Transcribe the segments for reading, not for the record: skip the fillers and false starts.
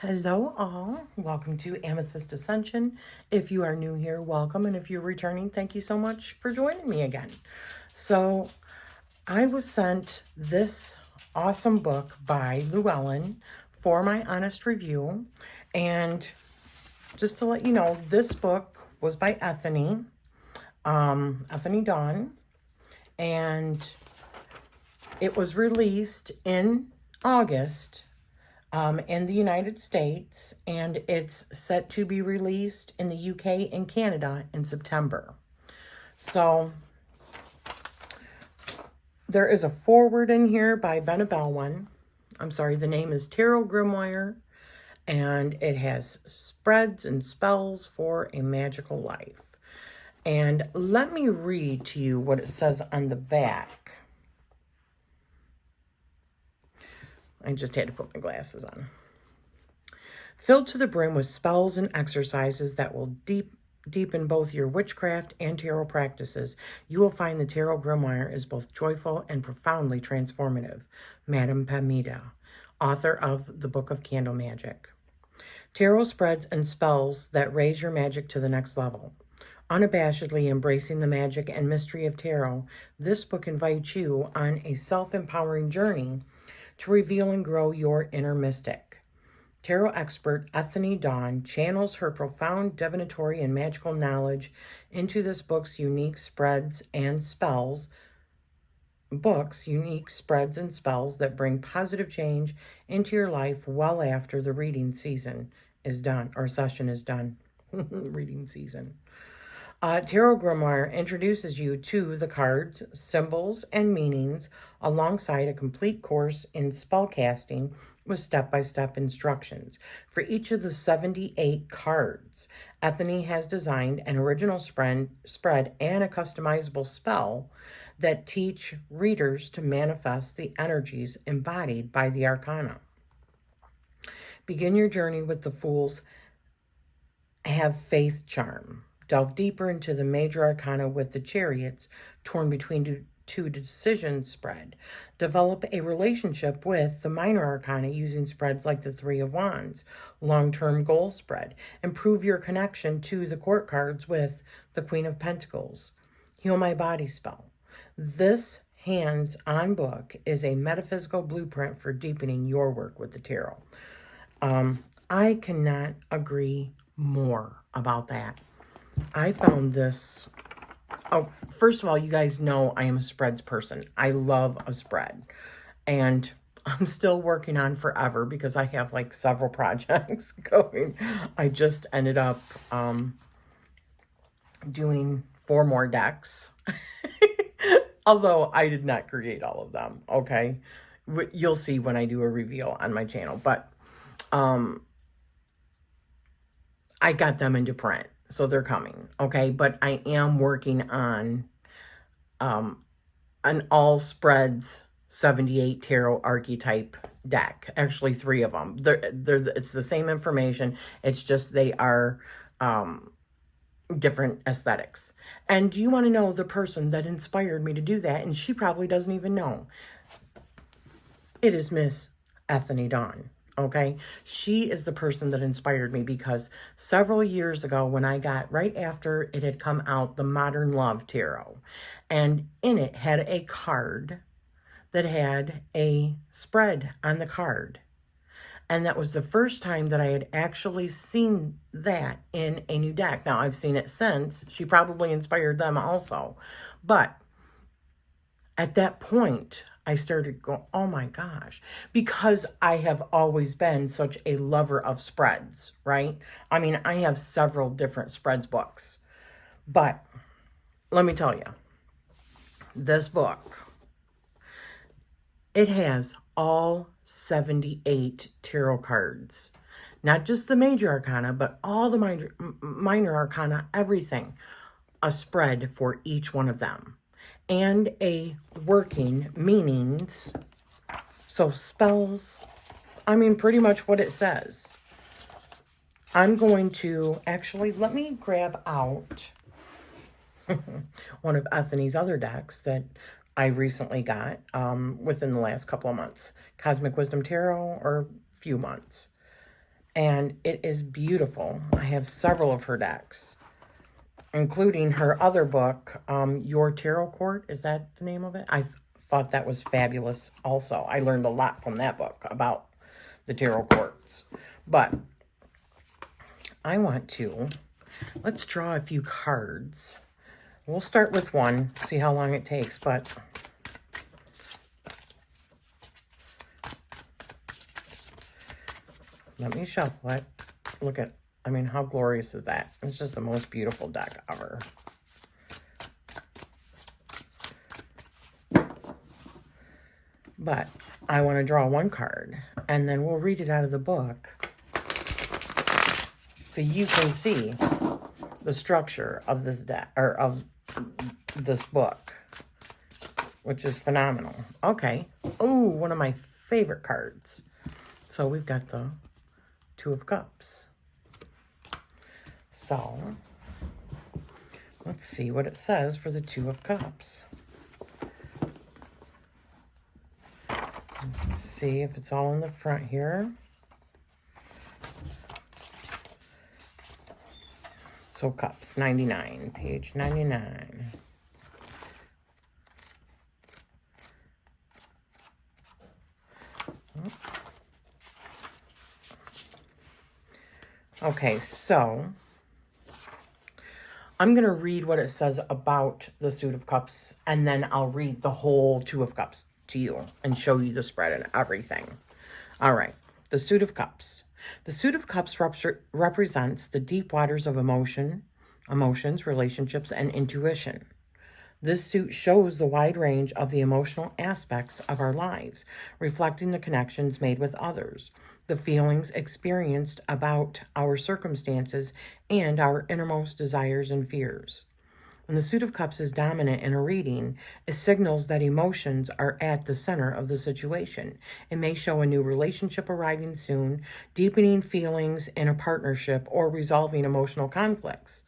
Hello all, welcome to Amethyst Ascension. If you are new here, welcome, and if you're returning, thank you so much for joining me again. So I was sent this awesome book by Llewellyn for my honest review, and just to let you know, this book was by Ethony Dawn, and it was released in August in the United States, and it's set to be released in the UK and Canada in September. So there is a foreword in here by Benabelwan. I'm sorry, the name is Tarot Grimoire, and it has spreads and spells for a magical life. And let me read to you what it says on the back. I just had to put my glasses on. Filled to the brim with spells and exercises that will deepen both your witchcraft and tarot practices, you will find the Tarot Grimoire is both joyful and profoundly transformative. Madame Pamita, author of the Book of Candle Magic. Tarot spreads and spells that raise your magic to the next level. Unabashedly embracing the magic and mystery of tarot, this book invites you on a self-empowering journey to reveal and grow your inner mystic. Tarot expert Ethony Dawn channels her profound divinatory and magical knowledge into this book's unique spreads and spells that bring positive change into your life well after the reading season is done, or session is done. Reading season. Tarot Grimoire introduces you to the cards, symbols, and meanings alongside a complete course in spellcasting with step-by-step instructions. For each of the 78 cards, Ethony has designed an original spread and a customizable spell that teach readers to manifest the energies embodied by the arcana. Begin your journey with the Fool's Have Faith charm. Delve deeper into the major arcana with the Chariots torn between two decisions spread. Develop a relationship with the minor arcana using spreads like the Three of Wands, long-term goal spread. Improve your connection to the court cards with the Queen of Pentacles. Heal My Body spell. This hands-on book is a metaphysical blueprint for deepening your work with the tarot. I cannot agree more about that. I found this, first of all, you guys know I am a spreads person. I love a spread, and I'm still working on Forever because I have like several projects going. I just ended up doing 4 more decks, although I did not create all of them, okay? You'll see when I do a reveal on my channel, but I got them into print. So they're coming, okay? But I am working on an all spreads 78 tarot archetype deck. Actually, 3 of them. It's the same information. It's just they are different aesthetics. And do you want to know the person that inspired me to do that? And she probably doesn't even know. It is Miss Ethony Dawn. Okay, she is the person that inspired me because several years ago when I got, right after it had come out, the Modern Love Tarot, and in it had a card that had a spread on the card. And that was the first time that I had actually seen that in a new deck. Now, I've seen it since. She probably inspired them also. But at that point, I started going, oh my gosh, because I have always been such a lover of spreads, right? I mean, I have several different spreads books, but let me tell you, this book, it has all 78 tarot cards, not just the major arcana, but all the minor arcana, everything, a spread for each one of them. And a working meanings, so spells, I mean, pretty much what it says. I'm going to, actually, let me grab out one of Ethony's other decks that I recently got within the last couple of months. Cosmic Wisdom Tarot, or few months. And it is beautiful. I have several of her decks, including her other book, Your Tarot Court. Is that the name of it? I thought that was fabulous also. I learned a lot from that book about the tarot courts. But I want to, let's draw a few cards. We'll start with one, see how long it takes, but let me shuffle it. Look at, I mean, how glorious is that? It's just the most beautiful deck ever. But I want to draw one card, and then we'll read it out of the book so you can see the structure of this deck, or of this book, which is phenomenal. Okay. Oh, one of my favorite cards. So we've got the Two of Cups. So let's see what it says for the Two of Cups. Let's see if it's all in the front here. So Cups, 99, page 99. Okay, so I'm going to read what it says about the Suit of Cups, and then I'll read the whole Two of Cups to you and show you the spread and everything. All right, the Suit of Cups. The Suit of Cups represents the deep waters of emotions, relationships, and intuition. This suit shows the wide range of the emotional aspects of our lives, reflecting the connections made with others, the feelings experienced about our circumstances, and our innermost desires and fears. When the Suit of Cups is dominant in a reading, it signals that emotions are at the center of the situation. It may show a new relationship arriving soon, deepening feelings in a partnership, or resolving emotional conflicts.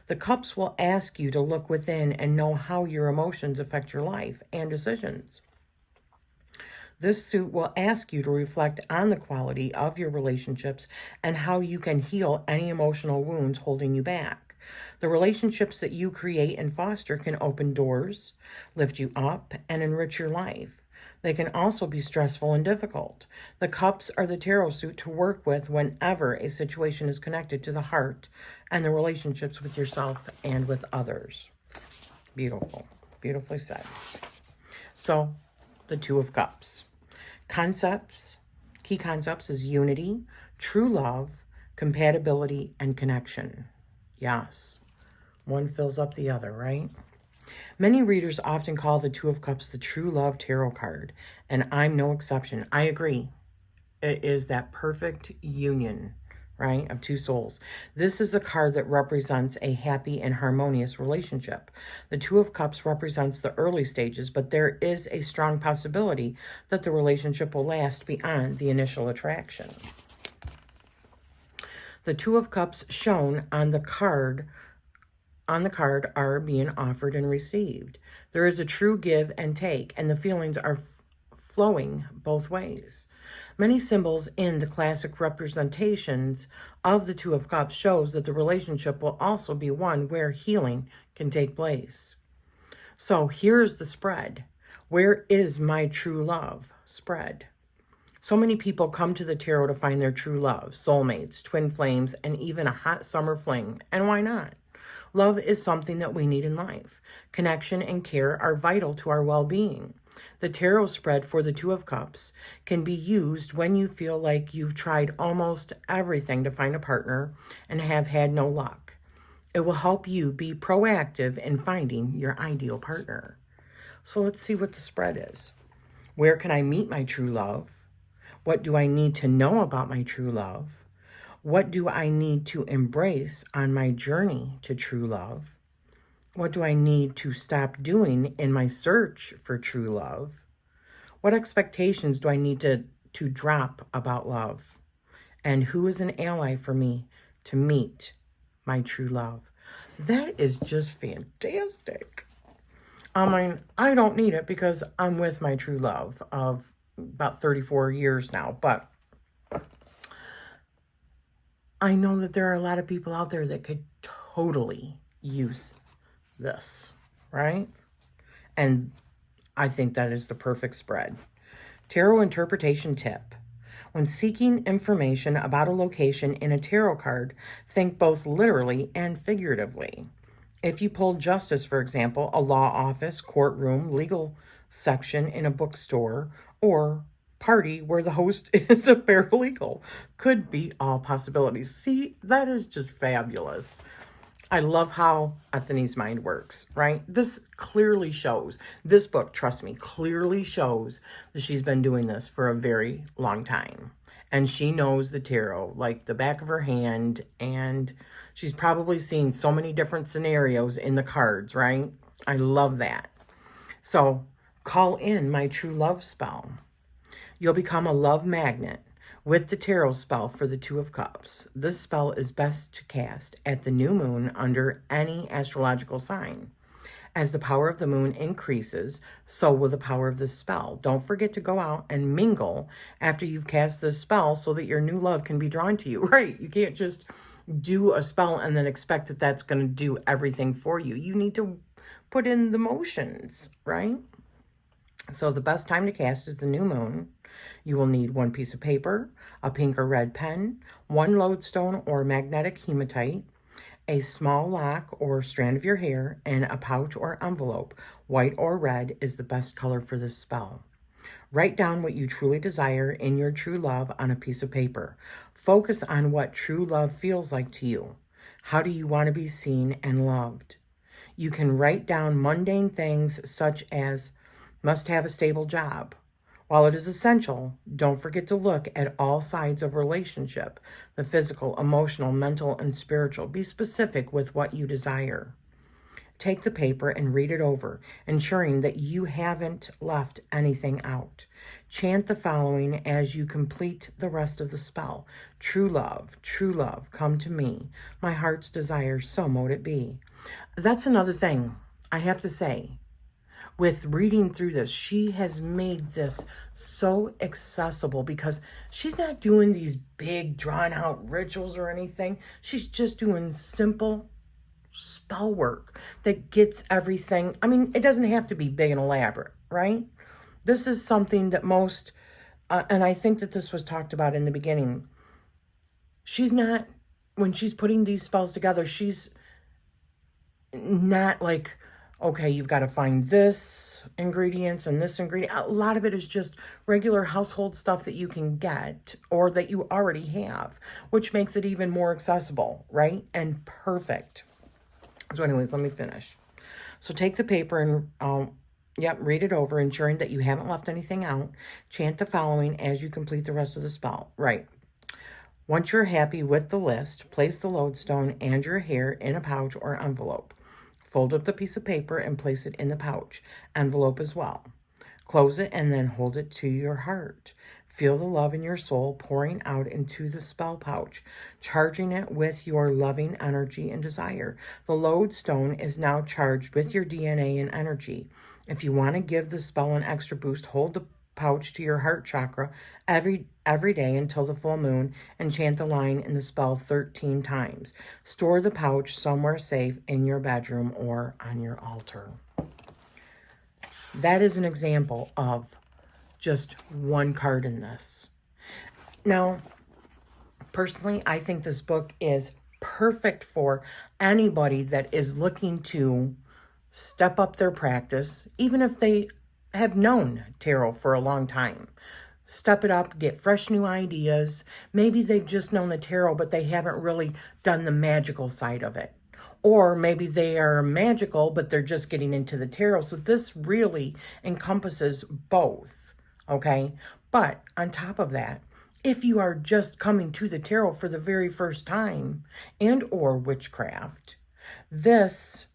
The Cups will ask you to look within and know how your emotions affect your life and decisions. This suit will ask you to reflect on the quality of your relationships and how you can heal any emotional wounds holding you back. The relationships that you create and foster can open doors, lift you up, and enrich your life. They can also be stressful and difficult. The Cups are the tarot suit to work with whenever a situation is connected to the heart and the relationships with yourself and with others. Beautiful. Beautifully said. So, the Two of Cups. Concepts, key concepts is unity, true love, compatibility, and connection. Yes, one fills up the other, right? Many readers often call the Two of Cups the true love tarot card, and I'm no exception. I agree. It is that perfect union, right, of two souls. This is a card that represents a happy and harmonious relationship. The Two of Cups represents the early stages, but there is a strong possibility that the relationship will last beyond the initial attraction. The Two of Cups shown on the card are being offered and received. There is a true give and take, and the feelings are flowing both ways. Many symbols in the classic representations of the Two of Cups shows that the relationship will also be one where healing can take place. So here's the spread. Where is my true love? Spread. So many people come to the tarot to find their true love, soulmates, twin flames, and even a hot summer fling. And why not? Love is something that we need in life. Connection and care are vital to our well-being. The tarot spread for the Two of Cups can be used when you feel like you've tried almost everything to find a partner and have had no luck. It will help you be proactive in finding your ideal partner. So let's see what the spread is. Where can I meet my true love? What do I need to know about my true love? What do I need to embrace on my journey to true love? What do I need to stop doing in my search for true love? What expectations do I need to drop about love? And who is an ally for me to meet my true love? That is just fantastic. I mean, I don't need it because I'm with my true love of about 34 years now, but I know that there are a lot of people out there that could totally use this, right? And I think that is the perfect spread. Tarot interpretation tip. When seeking information about a location in a tarot card, think both literally and figuratively. If you pulled justice, for example, a law office, courtroom, legal section in a bookstore, or party where the host is a paralegal, could be all possibilities. See, that is just fabulous. I love how Ethony's mind works, right? This clearly shows, this book, trust me, clearly shows that she's been doing this for a very long time. And she knows the tarot like the back of her hand, and she's probably seen so many different scenarios in the cards, right? I love that. So call in my true love spell. You'll become a love magnet with the tarot spell for the Two of Cups. This spell is best to cast at the new moon under any astrological sign. As the power of the moon increases, so will the power of this spell. Don't forget to go out and mingle after you've cast this spell so that your new love can be drawn to you. Right? You can't just do a spell and then expect that that's going to do everything for you. You need to put in the motions, right? So the best time to cast is the new moon. You will need one piece of paper, a pink or red pen, one lodestone or magnetic hematite, a small lock or strand of your hair, and a pouch or envelope. White or red is the best color for this spell. Write down what you truly desire in your true love on a piece of paper. Focus on what true love feels like to you. How do you want to be seen and loved? You can write down mundane things such as must have a stable job. While it is essential, don't forget to look at all sides of relationship, the physical, emotional, mental, and spiritual. Be specific with what you desire. Take the paper and read it over, ensuring that you haven't left anything out. Chant the following as you complete the rest of the spell. True love, come to me. My heart's desire, so mote it be. That's another thing I have to say. With reading through this, she has made this so accessible because she's not doing these big drawn out rituals or anything. She's just doing simple spell work that gets everything. I mean, it doesn't have to be big and elaborate, right? This is something that most, and I think that this was talked about in the beginning. She's not, when she's putting these spells together, she's not like, okay, you've got to find this ingredients and this ingredient. A lot of it is just regular household stuff that you can get or that you already have, which makes it even more accessible, right? And perfect. So anyways, let me finish. So take the paper and, read it over, ensuring that you haven't left anything out. Chant the following as you complete the rest of the spell. Right. Once you're happy with the list, place the lodestone and your hair in a pouch or envelope. Fold up the piece of paper and place it in the pouch, envelope as well. Close it and then hold it to your heart. Feel the love in your soul pouring out into the spell pouch, charging it with your loving energy and desire. The lodestone is now charged with your DNA and energy. If you want to give the spell an extra boost, hold the pouch to your heart chakra every day until the full moon and chant the line in the spell 13 times. Store the pouch somewhere safe in your bedroom or on your altar. That is an example of just one card in this. Now, personally, I think this book is perfect for anybody that is looking to step up their practice, even if they have known tarot for a long time. Step it up, get fresh new ideas. Maybe they've just known the tarot, but they haven't really done the magical side of it. Or maybe they are magical, but they're just getting into the tarot. So this really encompasses both, okay? But on top of that, if you are just coming to the tarot for the very first time and or witchcraft, this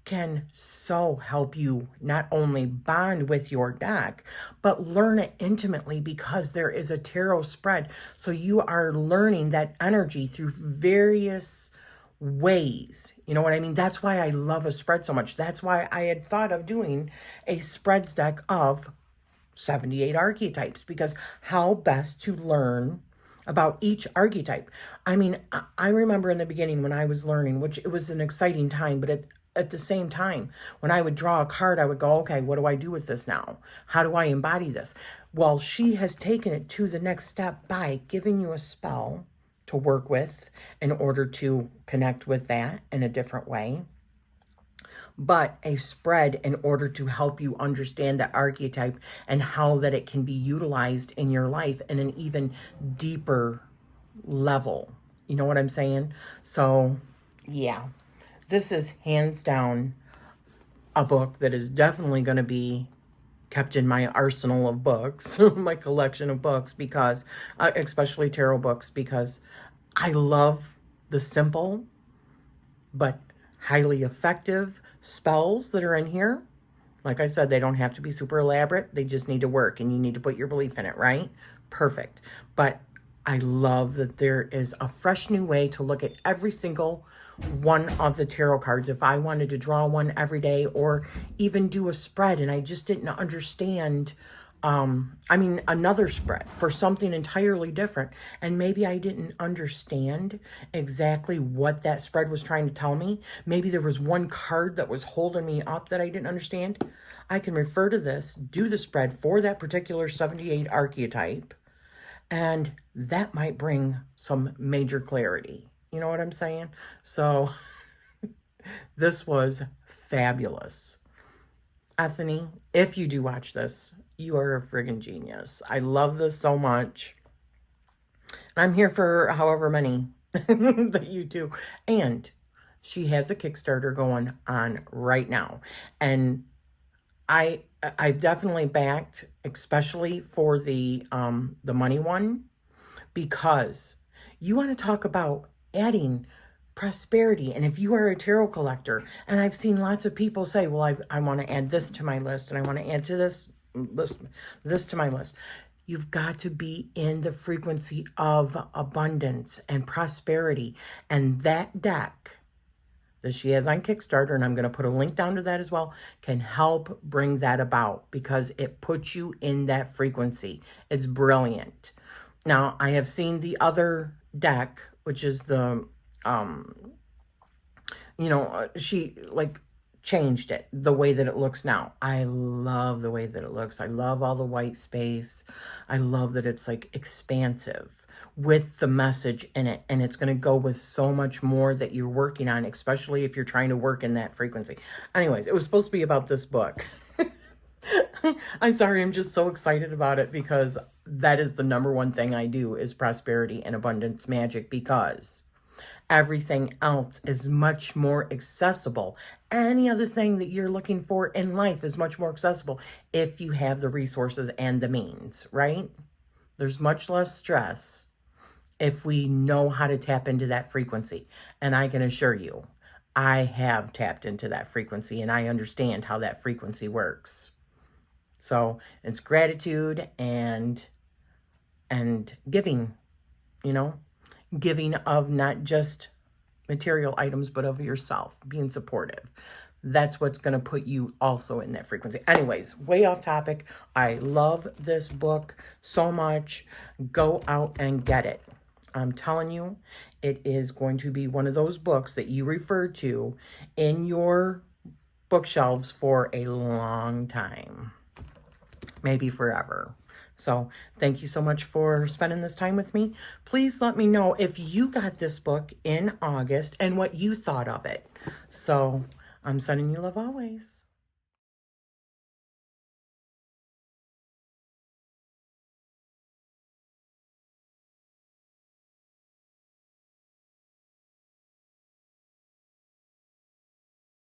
can so help you not only bond with your deck, but learn it intimately because there is a tarot spread. So you are learning that energy through various ways. You know what I mean? That's why I love a spread so much. That's why I had thought of doing a spreads deck of 78 archetypes, because how best to learn about each archetype. I mean, I remember in the beginning when I was learning, which it was an exciting time, but at the same time, when I would draw a card, I would go, okay, what do I do with this now? How do I embody this? Well, she has taken it to the next step by giving you a spell to work with in order to connect with that in a different way, but a spread in order to help you understand that archetype and how that it can be utilized in your life in an even deeper level. You know what I'm saying? So, yeah, this is hands down a book that is definitely going to be kept in my arsenal of books, my collection of books, because, especially tarot books, because I love the simple but highly effective spells that are in here. Like I said, they don't have to be super elaborate. They just need to work, and you need to put your belief in it, right? Perfect. But I love that there is a fresh new way to look at every single one of the tarot cards. If I wanted to draw one every day or even do a spread and I just didn't understand, another spread for something entirely different, and maybe I didn't understand exactly what that spread was trying to tell me. Maybe there was one card that was holding me up that I didn't understand. I can refer to this, do the spread for that particular 78 archetype, and that might bring some major clarity. You know what I'm saying? So this was fabulous. Ethony, if you do watch this, you are a friggin' genius. I love this so much. And I'm here for however many that you do. And she has a Kickstarter going on right now. And I've definitely backed, especially for the money one, because you want to talk about adding prosperity. And if you are a tarot collector, and I've seen lots of people say, well, I want to add this to my list, and I want to add to this to my list. You've got to be in the frequency of abundance and prosperity. And that deck that she has on Kickstarter, and I'm going to put a link down to that as well, can help bring that about because it puts you in that frequency. It's brilliant. Now, I have seen the other deck, which is the, she like changed it the way that it looks now. I love the way that it looks. I love all the white space. I love that it's like expansive with the message in it, and it's going to go with so much more that you're working on, especially if you're trying to work in that frequency. Anyways, it was supposed to be about this book. I'm sorry, I'm just so excited about it because that is the number one thing I do is prosperity and abundance magic, because everything else is much more accessible. Any other thing that you're looking for in life is much more accessible if you have the resources and the means, right? There's much less stress if we know how to tap into that frequency. And I can assure you, I have tapped into that frequency and I understand how that frequency works. So it's gratitude and giving, giving of not just material items, but of yourself, being supportive. That's what's going to put you also in that frequency. Anyways, way off topic. I love this book so much. Go out and get it. I'm telling you, it is going to be one of those books that you refer to in your bookshelves for a long time. Maybe forever. So thank you so much for spending this time with me. Please let me know if you got this book in August and what you thought of it. So I'm sending you love always.